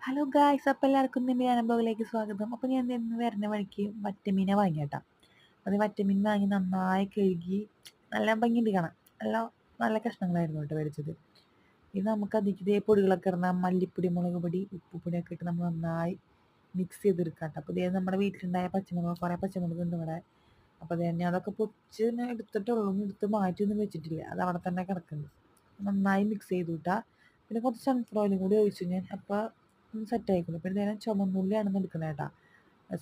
Hello guys, അപ്പോൾ എല്ലാവർക്കും നിൻ്റെ അനുഭവത്തിലേക്ക് സ്വാഗതം. അപ്പോൾ ഞാൻ ഇന്ന് വരുന്ന വഴിക്ക് വറ്റമീനെ വാങ്ങിയേട്ടാ. അത് വറ്റമീൻ വാങ്ങി നന്നായി കഴുകി നല്ല ഭംഗിയുണ്ട് കാണാൻ. നല്ല നല്ല കഷ്ണങ്ങളായിരുന്നു കേട്ടോ മേടിച്ചത്. ഇത് നമുക്ക് അതിലേക്ക് പൊടികളൊക്കെ ഇടണം. മല്ലിപ്പൊടി, മുളക് പൊടി, ഉപ്പുപൊടിയൊക്കെ ഇട്ട് നമ്മൾ നന്നായി മിക്സ് ചെയ്തെടുക്കാം കേട്ടോ. അപ്പോൾ ഇതേ നമ്മുടെ വീട്ടിലുണ്ടായ പച്ചമുളക്, കുറേ പച്ചമുളക് ഉണ്ട് ഇവിടെ. അപ്പോൾ അത് തന്നെ അതൊക്കെ പൊടിച്ച് എടുത്തിട്ടുള്ളൂ, എടുത്ത് മാറ്റിയൊന്നും വെച്ചിട്ടില്ല. അത് അവിടെ തന്നെ കിടക്കുന്നുണ്ട്. നന്നായി മിക്സ് ചെയ്തു കിട്ടാ. പിന്നെ കുറച്ച് സൺഫ്ലവർ ഓയിലും കൂടി ഒഴിച്ചു ഞാൻ. അപ്പോൾ സെറ്റ് ആയിക്കുന്നു. പിന്നെ ഞാൻ ചുമന്നുള്ളിയാണെന്ന് എടുക്കുന്നത് കേട്ടോ.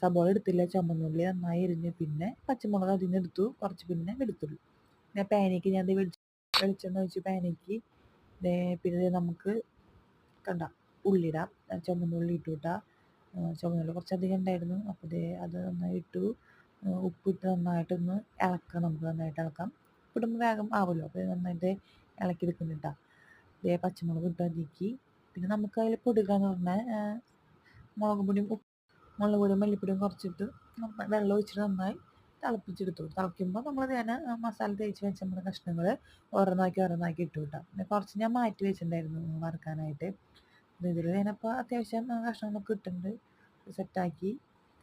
സബോള എടുത്തില്ല, ചുമന്നുള്ളി നന്നായി എരിഞ്ഞ്, പിന്നെ പച്ചമുളക് അതിൽ നിന്ന് എടുത്തു, കുറച്ച് പിന്നെ വെളുത്തുള്ളി. പിന്നെ പാനയ്ക്ക് ഞാൻ വെളിച്ചെണ്ണ ഒഴിച്ച് പാനയ്ക്ക് പിന്നെ നമുക്ക് കണ്ട ഉള്ളിടാം. ചുമന്നുള്ളി ഇട്ടു കിട്ടാ. ചുമന്നുള്ളി കുറച്ചധികം ഉണ്ടായിരുന്നു. അപ്പോൾ അത് നന്നായി ഇട്ടു. ഉപ്പിട്ട് നന്നായിട്ടൊന്ന് ഇളക്കാം. നമുക്ക് നന്നായിട്ട് ഇളക്കാം. ഉപ്പിടുമ്പോൾ വേഗം ആവുമല്ലോ. അപ്പോൾ നന്നായിട്ട് ഇളക്കി എടുക്കുന്നുണ്ടാ. പച്ചമുളക് ഇട്ട് അതിലേക്ക്. പിന്നെ നമുക്ക് അതിൽ പൊടിക്കാന്ന് പറഞ്ഞാൽ മുളക് പൊടിയും മുളക് പൊടിയും മല്ലിപ്പൊടിയും കുറച്ചിട്ട് വെള്ളം ഒഴിച്ചിട്ട് നന്നായി തിളപ്പിച്ചെടുത്തു. തിളയ്ക്കുമ്പോൾ നമ്മൾ ഞാൻ മസാല തേച്ച് വെച്ച നമ്മുടെ കഷ്ണങ്ങൾ ഓരോന്നാക്കി ഇട്ടു കിട്ടാം. പിന്നെ കുറച്ച് ഞാൻ മാറ്റി വെച്ചിട്ടുണ്ടായിരുന്നു വറുക്കാനായിട്ട്. ഇതിൽ ഞാനപ്പോൾ അത്യാവശ്യം കഷ്ണങ്ങളൊക്കെ ഇട്ടിട്ടുണ്ട്. സെറ്റാക്കി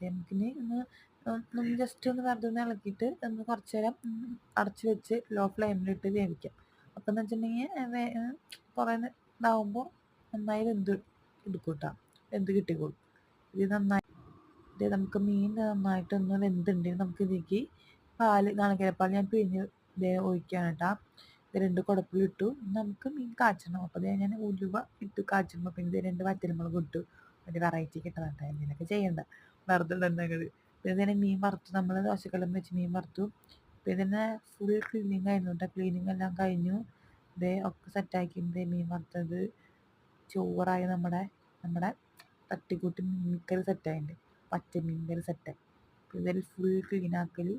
നമുക്കിനി ഒന്ന് ജസ്റ്റ് ഒന്ന് വെറുതെ ഒന്ന് ഇളക്കിയിട്ട് ഒന്ന് കുറച്ച് നേരം അടച്ച് വെച്ച് ലോ ഫ്ലെയിമിലിട്ട് വേവിക്കാം. അപ്പം എന്ന് വെച്ചിട്ടുണ്ടെങ്കിൽ കുറേ ഇതാവുമ്പോൾ നന്നായി എടുക്കും കേട്ടോ. വെന്ത് കിട്ടിക്കോളും. ഇത് നമുക്ക് മീൻ നന്നായിട്ടൊന്ന് വെന്തുണ്ടെങ്കിൽ നമുക്ക് ഇതിലേക്ക് നാളികേരപ്പാൽ ഞാൻ പിഴിഞ്ഞ് ഒഴിക്കുകയാണ് കേട്ടോ. 2 കുടപ്പുളി ഇട്ടു. നമുക്ക് മീൻ കാച്ചണം. അപ്പോൾ ഞാൻ ഉലുവ ഇട്ട് കാച്ചുമ്പോൾ പിന്നെ 2 വറ്റൽമുളക് ഇട്ടു. ഒരു വെറൈറ്റി കിട്ടണം കേട്ടോ. എന്തെങ്കിലുമൊക്കെ ചെയ്യണ്ട, വെറുതെ ഉണ്ടെങ്കിൽ. പിന്നെ തന്നെ മീൻ വറുത്തു. നമ്മൾ ദോശക്കല്ലും വെച്ച് മീൻ വറുത്തു. പിന്നെ തന്നെ ഫുൾ ക്ലീനിങ് ആയിരുന്നു കേട്ടോ. ക്ലീനിങ് എല്ലാം കഴിഞ്ഞു. ഒക്കെ സെറ്റാക്കി മീൻ വറുത്തത് ചോറായി. നമ്മുടെ തട്ടിക്കൂട്ടി മീൻകറി സെറ്റായിട്ടുണ്ട്. പച്ചമീൻ കറി സെറ്റായി. ഇതിൽ ഫുൾ ക്ലീനാക്കൽ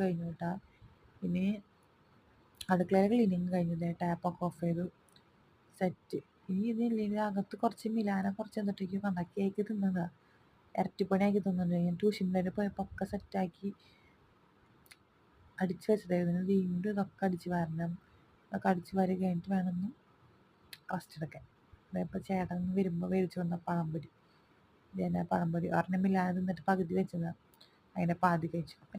കഴിഞ്ഞു കേട്ടാ. പിന്നെ അടുക്കളയിലെ ക്ലീനിങ് കഴിഞ്ഞു. ടാപ്പൊക്കെ ഓഫ് ചെയ്തു. സെറ്റ്. ഇനി ഇതില്ലെങ്കിൽ അകത്ത് കുറച്ച് മിലാന കുറച്ച് എന്നിട്ടേക്ക് കണ്ട കേക്ക് തിന്നതാ. ഇരട്ടിപ്പണിയാക്കി തിന്നുന്നുണ്ട്. ഞാൻ ട്യൂഷനിൽ പോയപ്പോൾ ഒക്കെ സെറ്റാക്കി അടിച്ച് വെച്ചതായിരുന്നു. വീണ്ടും ഇതൊക്കെ അടിച്ച് വരണം. അതൊക്കെ അടിച്ച് വാരി കഴിഞ്ഞിട്ട് വേണമെന്ന് റസ്റ്റ് എടുക്കാൻ. ഇപ്പോൾ ചേട്ടൻ വരുമ്പോൾ മേടിച്ചു വന്ന പഴംപൊരി. ഞാൻ പഴംപൊരി ഒരെണ്ണം മില്ലാതെ നിന്നിട്ട് പകുതി വെച്ചതാണ്. അതിൻ്റെ പാതി കഴിച്ചു.